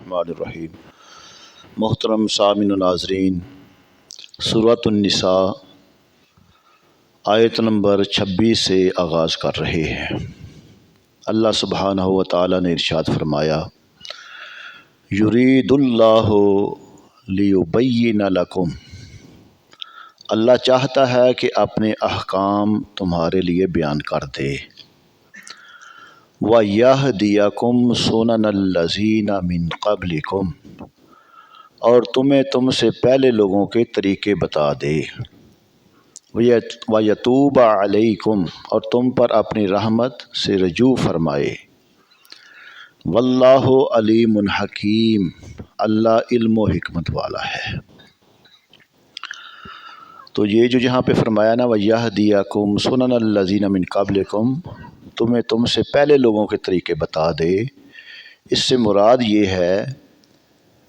الرحمن الرحیم۔ محترم سامعین و ناظرین، سورۃ النساء آیت نمبر 26 سے آغاز کر رہے ہیں۔ اللہ سبحانہ و تعالی نے ارشاد فرمایا، یرید اللہ لیبین لکم، اللہ چاہتا ہے کہ اپنے احکام تمہارے لیے بیان کر دے، وَيَهْدِيَكُمْ سُنَنَ الَّذِينَ مِن قَبْلِكُمْ، اور تمہیں تم سے پہلے لوگوں کے طریقے بتا دے، وَيَتُوبَ عَلَيْكُمْ، اور تم پر اپنی رحمت سے رجوع فرمائے، واللہ علیم حکیم، اللہ علم و حکمت والا ہے۔ تو یہ جو جہاں پہ فرمایا نا وَيَهْدِيَكُمْ سُنَنَ الَّذِينَ مِن قَبْلِكُمْ، تمہیں تم سے پہلے لوگوں کے طریقے بتا دے، اس سے مراد یہ ہے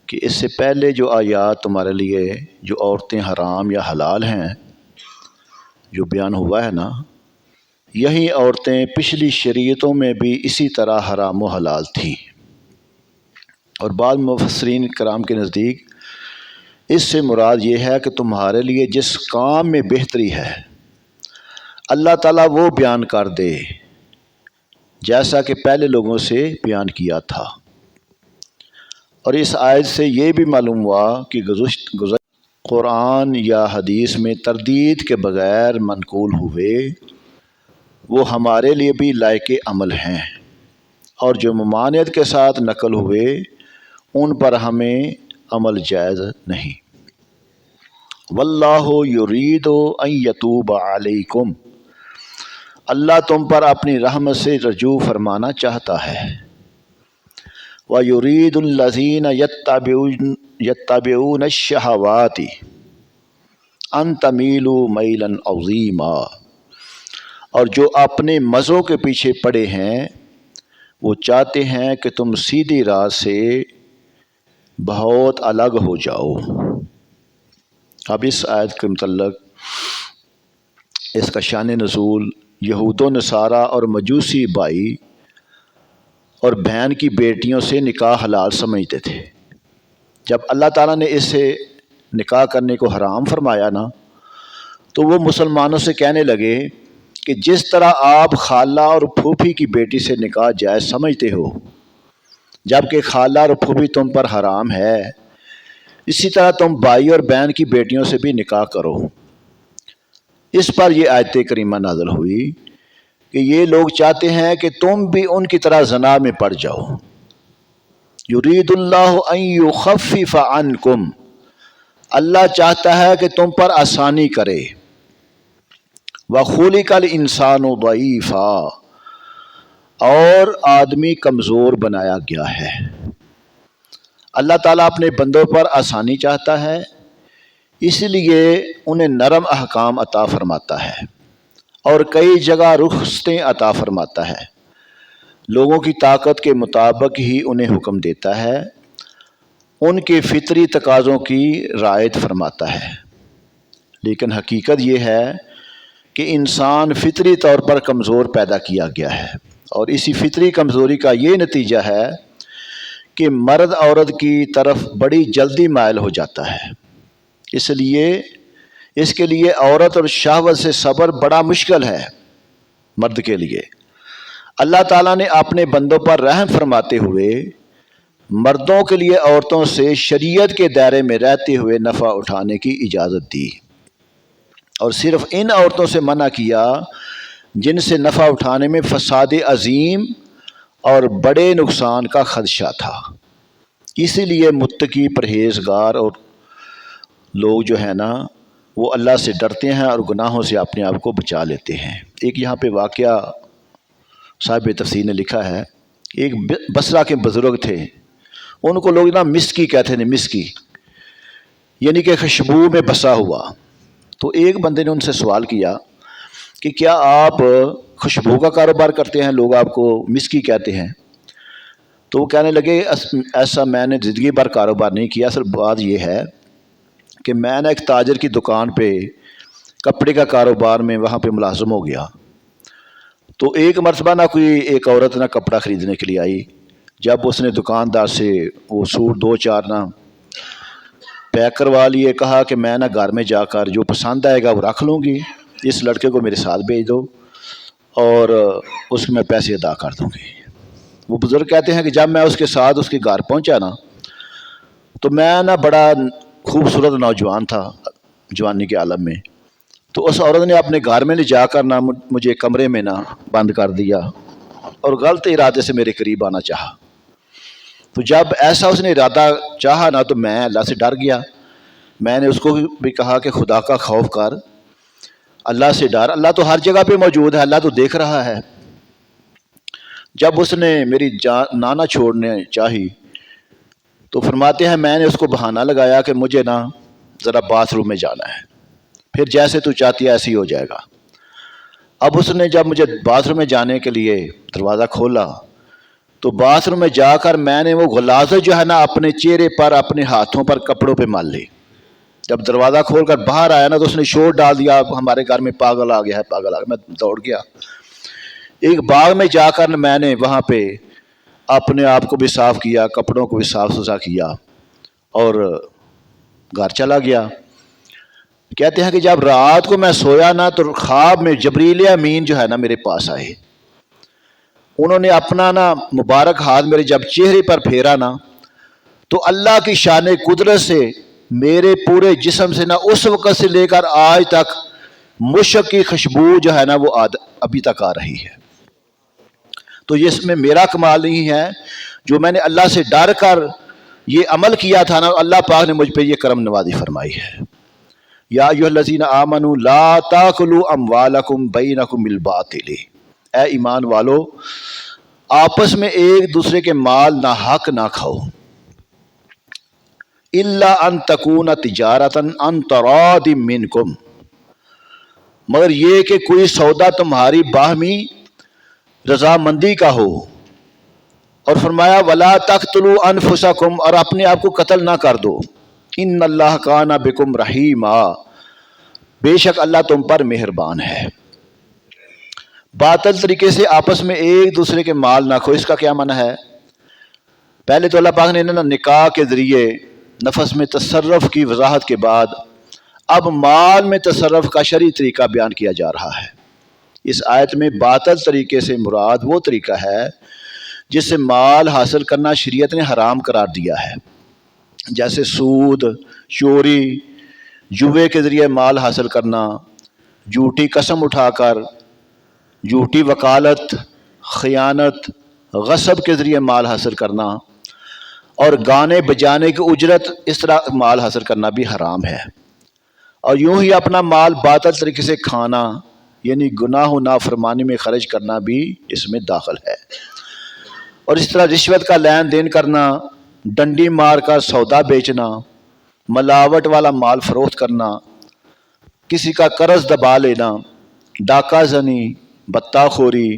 کہ اس سے پہلے جو آیات تمہارے لیے جو عورتیں حرام یا حلال ہیں جو بیان ہوا ہے نا، یہی عورتیں پچھلی شریعتوں میں بھی اسی طرح حرام و حلال تھیں، اور بعض مفسرین کرام کے نزدیک اس سے مراد یہ ہے کہ تمہارے لیے جس کام میں بہتری ہے اللہ تعالیٰ وہ بیان کر دے جیسا کہ پہلے لوگوں سے بیان کیا تھا۔ اور اس آیت سے یہ بھی معلوم ہوا کہ گزشتہ قرآن یا حدیث میں تردید کے بغیر منقول ہوئے وہ ہمارے لیے بھی لائق عمل ہیں، اور جو ممانعت کے ساتھ نقل ہوئے ان پر ہمیں عمل جائز نہیں۔ واللہ یرید ان یتوب علیکم، اللہ تم پر اپنی رحمت سے رجوع فرمانا چاہتا ہے، وَيُرِيدُ الَّذِينَ يَتَّبِعُونَ الشَّهَوَاتِ أَن تَمِيلُوا مَيْلًا عَظِيمًا، اور جو اپنے مزوں کے پیچھے پڑے ہیں وہ چاہتے ہیں کہ تم سیدھی راہ سے بہت الگ ہو جاؤ۔ اب اس آیت کے متعلق اس کا شان نزول یہود و نصارہ اور مجوسی بھائی اور بہن کی بیٹیوں سے نکاح حلال سمجھتے تھے۔ جب اللہ تعالیٰ نے اس سے نکاح کرنے کو حرام فرمایا نا، تو وہ مسلمانوں سے کہنے لگے کہ جس طرح آپ خالہ اور پھوپھی کی بیٹی سے نکاح جائز سمجھتے ہو جبکہ خالہ اور پھوپھی تم پر حرام ہے، اسی طرح تم بھائی اور بہن کی بیٹیوں سے بھی نکاح کرو۔ اس پر یہ آیت کریمہ نازل ہوئی کہ یہ لوگ چاہتے ہیں کہ تم بھی ان کی طرح زنا میں پڑ جاؤ۔ یرید اللہ ان یخفف عنکم، اللہ چاہتا ہے کہ تم پر آسانی کرے، وخلق الانسان ضعیفا، اور آدمی کمزور بنایا گیا ہے۔ اللہ تعالیٰ اپنے بندوں پر آسانی چاہتا ہے، اس لیے انہیں نرم احکام عطا فرماتا ہے اور کئی جگہ رخصتیں عطا فرماتا ہے، لوگوں کی طاقت کے مطابق ہی انہیں حکم دیتا ہے، ان کے فطری تقاضوں کی رعایت فرماتا ہے۔ لیکن حقیقت یہ ہے کہ انسان فطری طور پر کمزور پیدا کیا گیا ہے، اور اسی فطری کمزوری کا یہ نتیجہ ہے کہ مرد عورت کی طرف بڑی جلدی مائل ہو جاتا ہے، اس کے لیے عورت اور شہوت سے صبر بڑا مشکل ہے مرد کے لیے۔ اللہ تعالیٰ نے اپنے بندوں پر رحم فرماتے ہوئے مردوں کے لیے عورتوں سے شریعت کے دائرے میں رہتے ہوئے نفع اٹھانے کی اجازت دی، اور صرف ان عورتوں سے منع کیا جن سے نفع اٹھانے میں فساد عظیم اور بڑے نقصان کا خدشہ تھا۔ اسی لیے متقی پرہیزگار اور لوگ جو ہیں نا وہ اللہ سے ڈرتے ہیں اور گناہوں سے اپنے آپ کو بچا لیتے ہیں۔ ایک یہاں پہ واقعہ صاحب تفسیر نے لکھا ہے، ایک بصرہ کے بزرگ تھے، ان کو لوگ نا مسکی کہتے ہیں، مسکی یعنی کہ خوشبو میں بسا ہوا۔ تو ایک بندے نے ان سے سوال کیا کہ کیا آپ خوشبو کا کاروبار کرتے ہیں؟ لوگ آپ کو مسکی کہتے ہیں۔ تو وہ کہنے لگے ایسا میں نے زندگی بھر کاروبار نہیں کیا، اصل بات یہ ہے کہ میں نے ایک تاجر کی دکان پہ کپڑے کا کاروبار میں وہاں پہ ملازم ہو گیا، تو ایک مرتبہ نہ کوئی ایک عورت نہ کپڑا خریدنے کے لیے آئی، جب اس نے دکاندار سے وہ سوٹ 2-4 نا پیک کروا لیے، کہا کہ میں نا گھر میں جا کر جو پسند آئے گا وہ رکھ لوں گی، اس لڑکے کو میرے ساتھ بھیج دو اور اس کو میں پیسے ادا کر دوں گی۔ وہ بزرگ کہتے ہیں کہ جب میں اس کے ساتھ اس کے گھر پہنچا نا تو میں نا بڑا خوبصورت نوجوان تھا جوانی کے عالم میں، تو اس عورت نے اپنے گھر میں لے جا کر نا مجھے کمرے میں نا بند کر دیا اور غلط ارادے سے میرے قریب آنا چاہا۔ تو جب ایسا اس نے ارادہ چاہا نا تو میں اللہ سے ڈر گیا۔ میں نے اس کو بھی کہا کہ خدا کا خوف کر، اللہ سے ڈر، اللہ تو ہر جگہ پہ موجود ہے، اللہ تو دیکھ رہا ہے۔ جب اس نے میری نانا چھوڑنے چاہی تو فرماتے ہیں میں نے اس کو بہانہ لگایا کہ مجھے نا ذرا باتھ روم میں جانا ہے، پھر جیسے تو چاہتی ہے ایسے ہی ہو جائے گا۔ اب اس نے جب مجھے باتھ روم میں جانے کے لیے دروازہ کھولا تو باتھ روم میں جا کر میں نے وہ غلاظت جو ہے نا اپنے چہرے پر، اپنے ہاتھوں پر، کپڑوں پہ مال لی۔ جب دروازہ کھول کر باہر آیا نا تو اس نے شور ڈال دیا، ہمارے گھر میں پاگل آ گیا ہے، پاگل آ گیا۔ میں دوڑ گیا ایک باغ میں جا کر میں نے وہاں پہ اپنے آپ کو بھی صاف کیا، کپڑوں کو بھی صاف ستھرا کیا اور گھر چلا گیا۔ کہتے ہیں کہ جب رات کو میں سویا نا تو خواب میں جبریل امین جو ہے نا میرے پاس آئے۔ انہوں نے اپنا نا مبارک ہاتھ میرے جب چہرے پر پھیرا نا تو اللہ کی شان قدرت سے میرے پورے جسم سے نا اس وقت سے لے کر آج تک مشک کی خوشبو جو ہے نا وہ ابھی تک آ رہی ہے۔ تو یہ اس میں میرا کمال نہیں ہے، جو میں نے اللہ سے ڈر کر یہ عمل کیا تھا نا، اللہ پاک نے مجھ پہ یہ کرم نوازی فرمائی ہے۔ یا ایھا الذین آمنوا لا تاکلوا اموالکم بینکم بالباطل، اے ایمان والو آپس میں ایک دوسرے کے مال ناحق نہ کھاؤ، الا ان تکون تجارتا عن تراض منکم، مگر یہ کہ کوئی سودا تمہاری باہمی رضامندی کا ہو۔ اور فرمایا ولا تقتلوا انفسکم، اور اپنے آپ کو قتل نہ کر دو، ان اللہ کان بکم رحیما، بے شک اللہ تم پر مہربان ہے۔ باطل طریقے سے آپس میں ایک دوسرے کے مال نہ کھو، اس کا کیا معنی ہے؟ پہلے تو اللہ پاک نے نکاح کے ذریعے نفس میں تصرف کی وضاحت کے بعد اب مال میں تصرف کا شرعی طریقہ بیان کیا جا رہا ہے۔ اس آیت میں باطل طریقے سے مراد وہ طریقہ ہے جس سے مال حاصل کرنا شریعت نے حرام قرار دیا ہے، جیسے سود، چوری، جوے کے ذریعے مال حاصل کرنا، جھوٹی قسم اٹھا کر، جھوٹی وکالت، خیانت، غصب کے ذریعے مال حاصل کرنا، اور گانے بجانے کی اجرت اس طرح مال حاصل کرنا بھی حرام ہے۔ اور یوں ہی اپنا مال باطل طریقے سے کھانا یعنی گناہ و نافرمانی میں خرچ کرنا بھی اس میں داخل ہے۔ اور اس طرح رشوت کا لین دین کرنا، ڈنڈی مار کر سودا بیچنا، ملاوٹ والا مال فروخت کرنا، کسی کا قرض دبا لینا، ڈاکہ زنی، بتہ خوری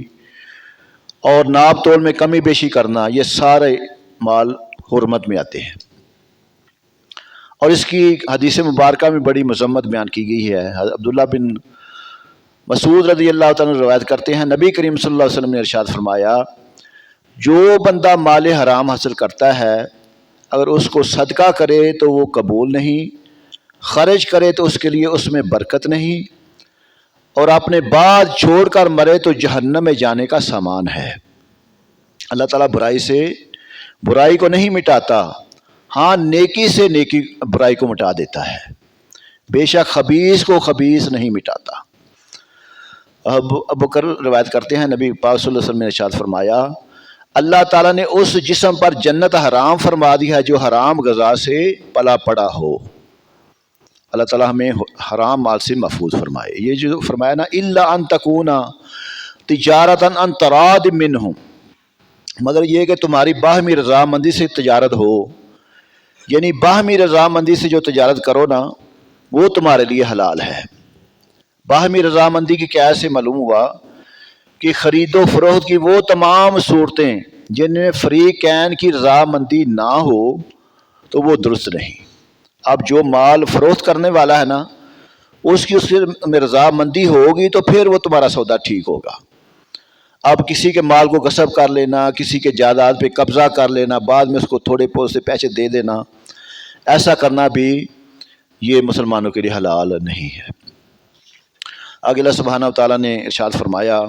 اور ناپ تول میں کمی بیشی کرنا، یہ سارے مال حرمت میں آتے ہیں۔ اور اس کی حدیث مبارکہ میں بڑی مذمت بیان کی گئی ہے۔ عبداللہ بن مسعود رضی اللہ تعالیٰ عنہ روایت کرتے ہیں، نبی کریم صلی اللہ علیہ وسلم نے ارشاد فرمایا، جو بندہ مال حرام حاصل کرتا ہے اگر اس کو صدقہ کرے تو وہ قبول نہیں، خرچ کرے تو اس کے لیے اس میں برکت نہیں، اور اپنے بعد چھوڑ کر مرے تو جہنم میں جانے کا سامان ہے۔ اللہ تعالیٰ برائی سے برائی کو نہیں مٹاتا، ہاں نیکی سے نیکی برائی کو مٹا دیتا ہے، بے شک خبیث کو خبیث نہیں مٹاتا۔ ابو بکر روایت کرتے ہیں، نبی پاک صلی اللہ علیہ وسلم نے ارشاد فرمایا، اللہ تعالیٰ نے اس جسم پر جنت حرام فرما دی ہے جو حرام غذا سے پلا پڑا ہو۔ اللہ تعالیٰ ہمیں حرام مال سے محفوظ فرمائے۔ یہ جو فرمایا نا الا ان تکون تجارتا عن تراض منہم، مگر یہ کہ تمہاری باہمی رضامندی سے تجارت ہو، یعنی باہمی رضامندی سے جو تجارت کرو نا وہ تمہارے لیے حلال ہے۔ باہمی رضامندی کی کیا سے معلوم ہوا کہ خرید و فروخت کی وہ تمام صورتیں جن میں فریقین کی رضامندی نہ ہو تو وہ درست نہیں۔ اب جو مال فروخت کرنے والا ہے نا اس میں رضامندی ہوگی تو پھر وہ تمہارا سودا ٹھیک ہوگا۔ اب کسی کے مال کو غصب کر لینا، کسی کے جائیداد پہ قبضہ کر لینا، بعد میں اس کو تھوڑے بہت سے پیسے دے دینا، ایسا کرنا بھی یہ مسلمانوں کے لیے حلال نہیں ہے۔ آگے اللہ سبحانہ و تعالیٰ نے ارشاد فرمایا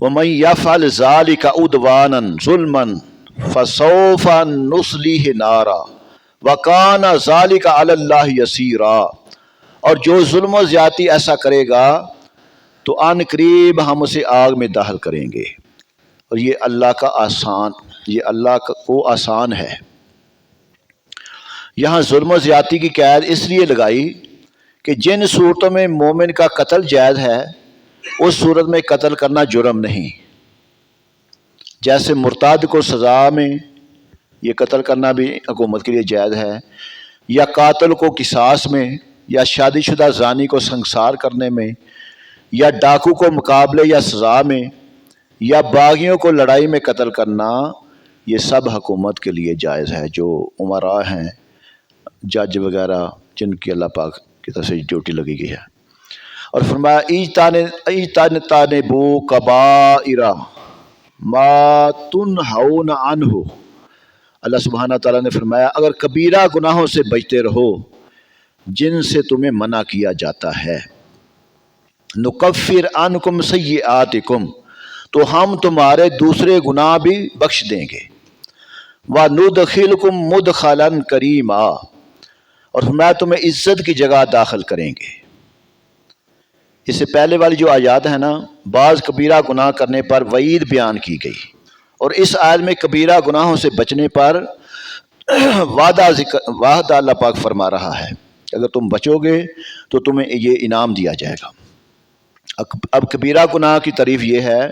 وَمَن يَفْعَلْ ذَلِكَ عُدْوَانًا ظُلْمًا فَسَوْفَ نُصْلِيهِ نَارًا وَكَانَ ذَلِكَ عَلَى اللَّهِ يَسِيرًا، اور جو ظلم و زیادتی ایسا کرے گا تو ان قریب ہم اسے آگ میں داخل کریں گے، اور یہ اللہ کو آسان ہے۔ یہاں ظلم و زیادتی کی قید اس لیے لگائی کہ جن صورتوں میں مومن کا قتل جائز ہے اس صورت میں قتل کرنا جرم نہیں، جیسے مرتد کو سزا میں یہ قتل کرنا بھی حکومت کے لیے جائز ہے، یا قاتل کو قصاص میں، یا شادی شدہ زانی کو سنگسار کرنے میں، یا ڈاکو کو مقابلے یا سزا میں، یا باغیوں کو لڑائی میں قتل کرنا، یہ سب حکومت کے لیے جائز ہے، جو امراء ہیں، جج وغیرہ جن کی اللہ پاک کی طرف سے ڈیوٹی لگی گئی ہے۔ اور فرمایا اجتنبوا کبائر ما تنہون عنہ، اللہ سبحانہ تعالیٰ نے فرمایا اگر کبیرہ گناہوں سے بچتے رہو جن سے تمہیں منع کیا جاتا ہے، نکفر عنکم سیئاتکم، تو ہم تمہارے دوسرے گناہ بھی بخش دیں گے، وندخلکم مدخلا کریما، اور فرمایا تمہیں عزت کی جگہ داخل کریں گے۔ اس سے پہلے والی جو آیات ہے نا، بعض کبیرہ گناہ کرنے پر وعید بیان کی گئی، اور اس آیت میں کبیرہ گناہوں سے بچنے پر وعدہ اللہ پاک فرما رہا ہے کہ اگر تم بچو گے تو تمہیں یہ انعام دیا جائے گا۔ اب کبیرہ گناہ کی تعریف یہ ہے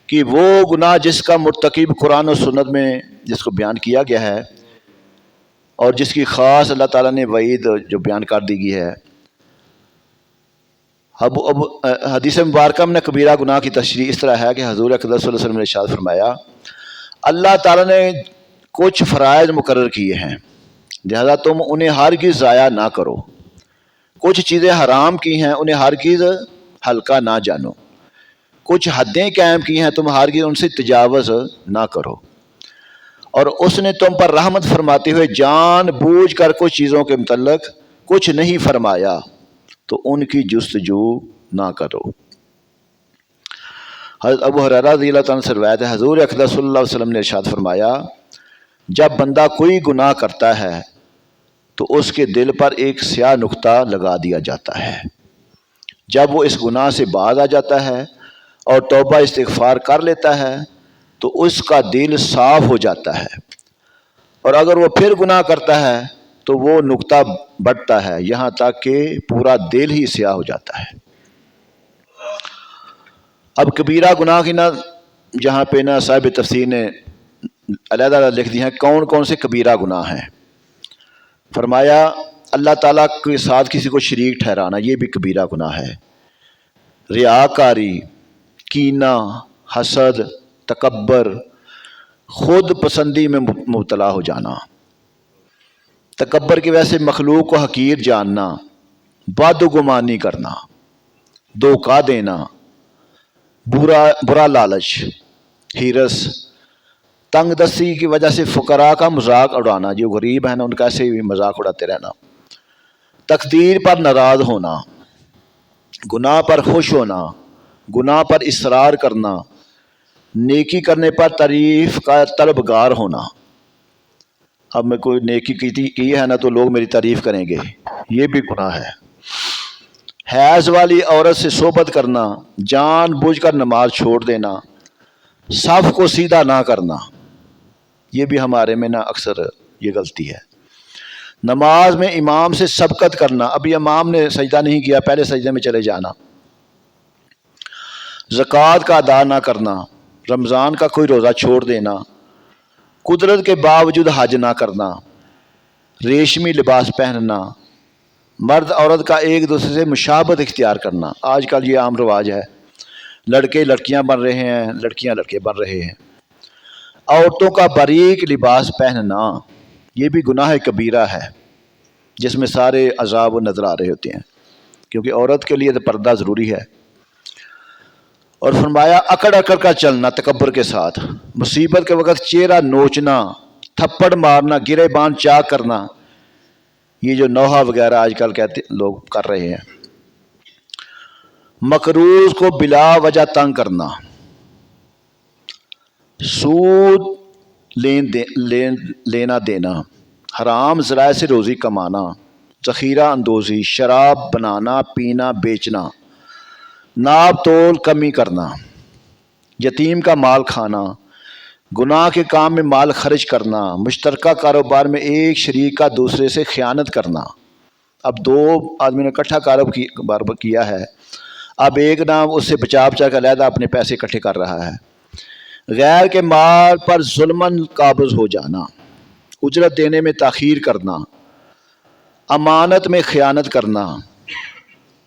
کہ وہ گناہ جس کا مرتکب قرآن و سنت میں جس کو بیان کیا گیا ہے اور جس کی خاص اللہ تعالیٰ نے وعید جو بیان کر دی گئی ہے۔ اب حدیث مبارکہ میں کبیرہ گناہ کی تشریح اس طرح ہے کہ حضور اقدس صلی اللہ علیہ وسلم نے ارشاد فرمایا اللہ تعالیٰ نے کچھ فرائض مقرر کیے ہیں، لہذا تم انہیں ہرگز ضائع نہ کرو، کچھ چیزیں حرام کی ہیں انہیں ہرگز ہلکا نہ جانو، کچھ حدیں قائم کی ہیں تم ہرگز ان سے تجاوز نہ کرو، اور اس نے تم پر رحمت فرماتے ہوئے جان بوجھ کر کچھ چیزوں کے متعلق کچھ نہیں فرمایا تو ان کی جستجو نہ کرو۔ حضرت ابو ہریرہ رضی اللہ تعالیٰ سے روایت ہے حضور اقدس صلی اللہ علیہ وسلم نے ارشاد فرمایا جب بندہ کوئی گناہ کرتا ہے تو اس کے دل پر ایک سیاہ نقطہ لگا دیا جاتا ہے، جب وہ اس گناہ سے باز آ جاتا ہے اور توبہ استغفار کر لیتا ہے تو اس کا دل صاف ہو جاتا ہے، اور اگر وہ پھر گناہ کرتا ہے تو وہ نقطہ بڑھتا ہے یہاں تک کہ پورا دل ہی سیاہ ہو جاتا ہے۔ اب کبیرہ گناہ کی جہاں پہ صاحب تفسیر نے علیحدہ لکھ دی ہیں کون کون سے کبیرہ گناہ ہیں۔ فرمایا اللہ تعالیٰ کے ساتھ کسی کو شریک ٹھہرانا یہ بھی کبیرہ گناہ ہے، ریاکاری، کینہ، حسد، تکبر، خود پسندی میں مبتلا ہو جانا، تکبر کی وجہ سے مخلوق کو حقیر جاننا، بدگمانی کرنا، دھوکہ دینا، برا لالچ، ہیرس، تنگ دستی کی وجہ سے فقراء کا مذاق اڑانا، جو غریب ہیں نا ان کا ایسے بھی مذاق اڑاتے رہنا، تقدیر پر ناراض ہونا، گناہ پر خوش ہونا، گناہ پر اصرار کرنا، نیکی کرنے پر تعریف کا طلبگار ہونا۔ اب میں کوئی نیکی کی ہے نا تو لوگ میری تعریف کریں گے، یہ بھی گناہ ہے۔ حیض والی عورت سے صحبت کرنا، جان بوجھ کر نماز چھوڑ دینا، صف کو سیدھا نہ کرنا، یہ بھی ہمارے میں نا اکثر یہ غلطی ہے۔ نماز میں امام سے سبقت کرنا، ابھی امام نے سجدہ نہیں کیا پہلے سجدے میں چلے جانا، زکوٰۃ کا ادا نہ کرنا، رمضان کا کوئی روزہ چھوڑ دینا، قدرت کے باوجود حج نہ کرنا، ریشمی لباس پہننا، مرد عورت کا ایک دوسرے سے مشابہت اختیار کرنا، آج کل یہ عام رواج ہے، لڑکے لڑکیاں بن رہے ہیں، لڑکیاں لڑکے بن رہے ہیں، عورتوں کا باریک لباس پہننا یہ بھی گناہ کبیرہ ہے جس میں سارے عذاب نظر آ رہے ہوتے ہیں، کیونکہ عورت کے لیے تو پردہ ضروری ہے۔ اور فرمایا اکڑ اکڑ کا چلنا تکبر کے ساتھ، مصیبت کے وقت چہرہ نوچنا، تھپڑ مارنا، گرے بان چاک کرنا، یہ جو نوحہ وغیرہ آج کل کہتے لوگ کر رہے ہیں، مقروض کو بلا وجہ تنگ کرنا، سود لینا دینا، حرام ذرائع سے روزی کمانا، ذخیرہ اندوزی، شراب بنانا پینا بیچنا، ناپ تول کمی کرنا، یتیم کا مال کھانا، گناہ کے کام میں مال خرچ کرنا، مشترکہ کاروبار میں ایک شریک کا دوسرے سے خیانت کرنا۔ اب دو آدمی نے اکٹھا کاروبار کیا ہے، اب ایک نام اس سے بچا کے علیحدہ اپنے پیسے اکٹھے کر رہا ہے۔ غیر کے مال پر ظلماً قابض ہو جانا، اجرت دینے میں تاخیر کرنا، امانت میں خیانت کرنا،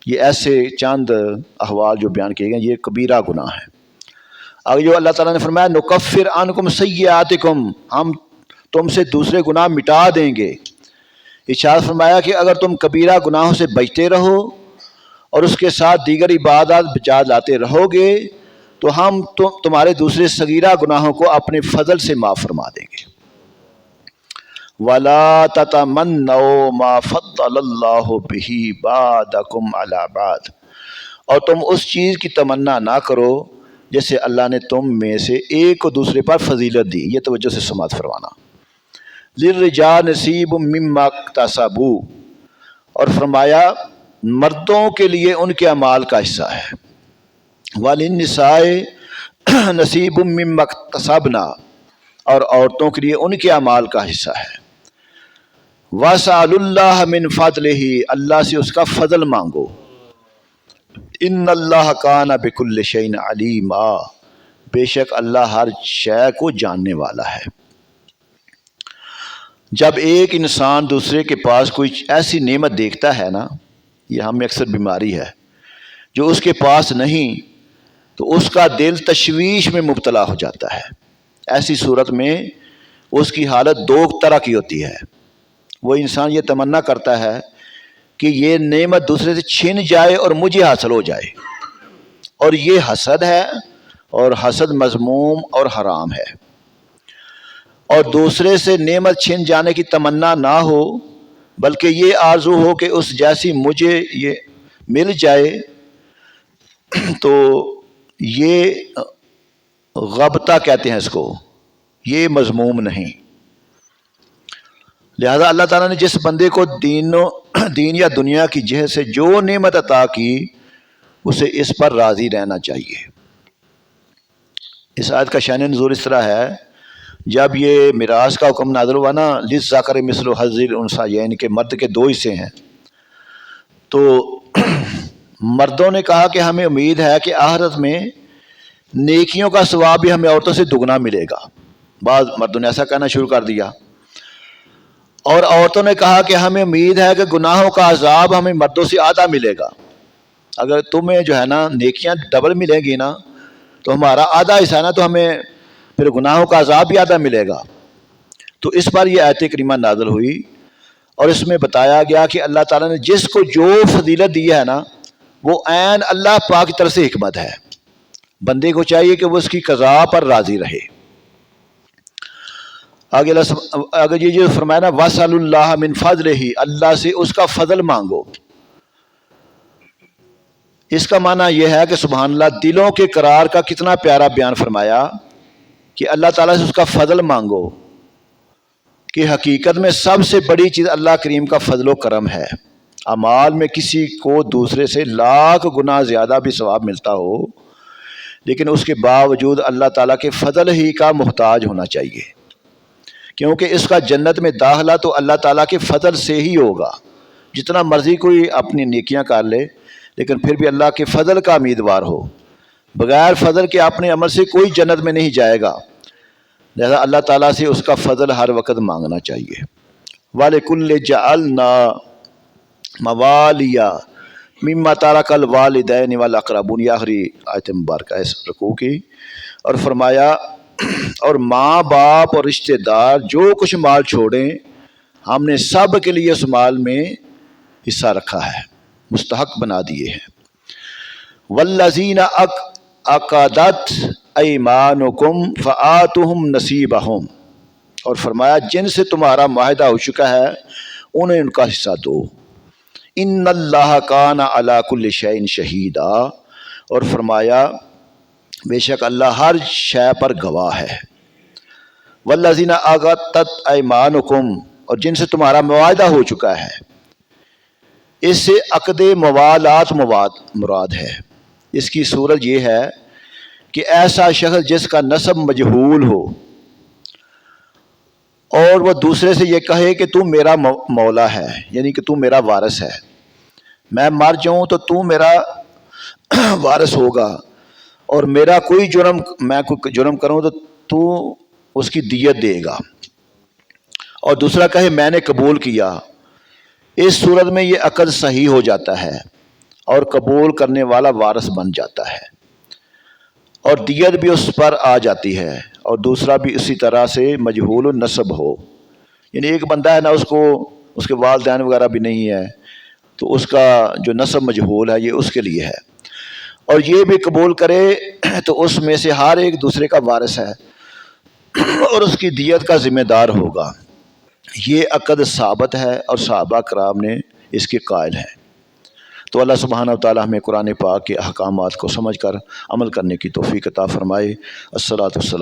یہ ایسے چند احوال جو بیان کیے گئے، یہ کبیرہ گناہ ہے۔ اگر جو اللہ تعالیٰ نے فرمایا نکفر عنکم سیئاتکم، ہم تم سے دوسرے گناہ مٹا دیں گے، ارشاد فرمایا کہ اگر تم کبیرہ گناہوں سے بچتے رہو اور اس کے ساتھ دیگر عبادات بچا لاتے رہو گے تو ہم تمہارے دوسرے صغیرہ گناہوں کو اپنے فضل سے معاف فرما دیں گے۔ وَلَا تَتَمَنَّوْا مَا فَضَّلَ اللَّهُ بِهِ بَعْضَكُمْ عَلَىٰ بَعْضٍ، اور تم اس چیز کی تمنا نہ کرو جیسے اللہ نے تم میں سے ایک کو دوسرے پر فضیلت دی۔ یہ توجہ سے سماعت فرمانا۔ لِلرِّجَالِ نَصِیبٌ مِّمَّا اکْتَسَبُوا، اور فرمایا مردوں کے لیے ان کے اعمال کا حصہ ہے۔ وَلِلنِّسَاءِ نَصِیبٌ مِّمَّا اکْتَسَبْنَا، اور عورتوں کے لیے ان کے اعمال کا حصہ ہے۔ وَاسْأَلُوا اللَّهَ مِن فَضْلِهِ، اللہ سے اس کا فضل مانگو۔ ان اللہ کان بکل شیء علیما، بے شک اللہ ہر شے کو جاننے والا ہے۔ جب ایک انسان دوسرے کے پاس کوئی ایسی نعمت دیکھتا ہے نا، یہ ہم میں اکثر بیماری ہے، جو اس کے پاس نہیں، تو اس کا دل تشویش میں مبتلا ہو جاتا ہے۔ ایسی صورت میں اس کی حالت دو طرح کی ہوتی ہے۔ وہ انسان یہ تمنا کرتا ہے کہ یہ نعمت دوسرے سے چھن جائے اور مجھے حاصل ہو جائے، اور یہ حسد ہے، اور حسد مذموم اور حرام ہے۔ اور دوسرے سے نعمت چھن جانے کی تمنا نہ ہو، بلکہ یہ آرزو ہو کہ اس جیسی مجھے یہ مل جائے، تو یہ غبطہ کہتے ہیں اس کو، یہ مذموم نہیں۔ لہذا اللہ تعالیٰ نے جس بندے کو دین یا دنیا کی جہت سے جو نعمت عطا کی، اسے اس پر راضی رہنا چاہیے۔ اس آیت کا شأن نزول اس طرح ہے، جب یہ میراث کا حکم نازل ہوا نا، للذکر مثل حظ الانثیین، کہ مرد کے دو حصے ہیں، تو مردوں نے کہا کہ ہمیں امید ہے کہ آخرت میں نیکیوں کا ثواب بھی ہمیں عورتوں سے دگنا ملے گا۔ بعض مردوں نے ایسا کہنا شروع کر دیا، اور عورتوں نے کہا کہ ہمیں امید ہے کہ گناہوں کا عذاب ہمیں مردوں سے آدھا ملے گا۔ اگر تمہیں جو ہے نا نیکیاں ڈبل ملیں گی نا، تو ہمارا آدھا حصہ ہے نا، تو ہمیں پھر گناہوں کا عذاب بھی آدھا ملے گا۔ تو اس پر یہ آیت کریمہ نازل ہوئی، اور اس میں بتایا گیا کہ اللہ تعالیٰ نے جس کو جو فضیلت دی ہے نا، وہ عین اللہ پاک کی طرف سے حکمت ہے۔ بندے کو چاہیے کہ وہ اس کی قضا پر راضی رہے۔ آگے یہ جو فرمایا نا وَاسْأَلُوا اللَّهَ مِن فَضْلِهِ، اللہ سے اس کا فضل مانگو۔ اس کا معنی یہ ہے کہ سبحان اللہ، دلوں کے قرار کا کتنا پیارا بیان فرمایا کہ اللہ تعالیٰ سے اس کا فضل مانگو، کہ حقیقت میں سب سے بڑی چیز اللہ کریم کا فضل و کرم ہے۔ اعمال میں کسی کو دوسرے سے لاکھ گنا زیادہ بھی ثواب ملتا ہو، لیکن اس کے باوجود اللہ تعالیٰ کے فضل ہی کا محتاج ہونا چاہیے، کیونکہ اس کا جنت میں داخلہ تو اللہ تعالیٰ کے فضل سے ہی ہوگا۔ جتنا مرضی کوئی اپنی نیکیاں کر لے، لیکن پھر بھی اللہ کے فضل کا امیدوار ہو، بغیر فضل کے اپنے عمل سے کوئی جنت میں نہیں جائے گا۔ لہذا اللہ تعالیٰ سے اس کا فضل ہر وقت مانگنا چاہیے۔ وَلِكُلِّ جَعَلْنَا مَوَالِيَ مِمَّا تَرَكَ الْوَالِدَيْنِ وَالْأَقْرَبُونَ، یہ آخری آیت مبارکہ ہے اس رکوع کی، اور فرمایا اور ماں باپ اور رشتہ دار جو کچھ مال چھوڑیں، ہم نے سب کے لیے اس مال میں حصہ رکھا ہے، مستحق بنا دیے ہیں۔ وَالَّذِينَ عقدت ایمانکم فآتوہم نصیبہم، اور فرمایا جن سے تمہارا معاہدہ ہو چکا ہے انہیں ان کا حصہ دو۔ ان اللہ کان علی کل شیء شہیدا، اور فرمایا بے شک اللہ ہر شے پر گواہ ہے۔ والذین عقدت ایمانکم، اور جن سے تمہارا معاہدہ ہو چکا ہے، اس سے عقد موالات مراد ہے۔ اس کی صورت یہ ہے کہ ایسا شخص جس کا نسب مجہول ہو اور وہ دوسرے سے یہ کہے کہ تو میرا مولا ہے، یعنی کہ تو میرا وارث ہے، میں مر جاؤں تو تو میرا وارث ہوگا، اور میرا میں کوئی جرم کروں تو تو اس کی دیت دے گا، اور دوسرا کہے میں نے قبول کیا، اس صورت میں یہ عقد صحیح ہو جاتا ہے اور قبول کرنے والا وارث بن جاتا ہے، اور دیت بھی اس پر آ جاتی ہے، اور دوسرا بھی اسی طرح سے مجہول النسب ہو، یعنی ایک بندہ ہے نا، اس کے والدین وغیرہ بھی نہیں ہے، تو اس کا جو نسب مجہول ہے یہ اس کے لیے ہے، اور یہ بھی قبول کرے تو اس میں سے ہر ایک دوسرے کا وارث ہے اور اس کی دیت کا ذمہ دار ہوگا۔ یہ عقد ثابت ہے اور صحابہ کرام نے اس کے قائل ہیں۔ تو اللہ سبحانہ و تعالی ہمیں قرآن پاک کے احکامات کو سمجھ کر عمل کرنے کی توفیق عطا فرمائے۔ الصلاۃ والسلام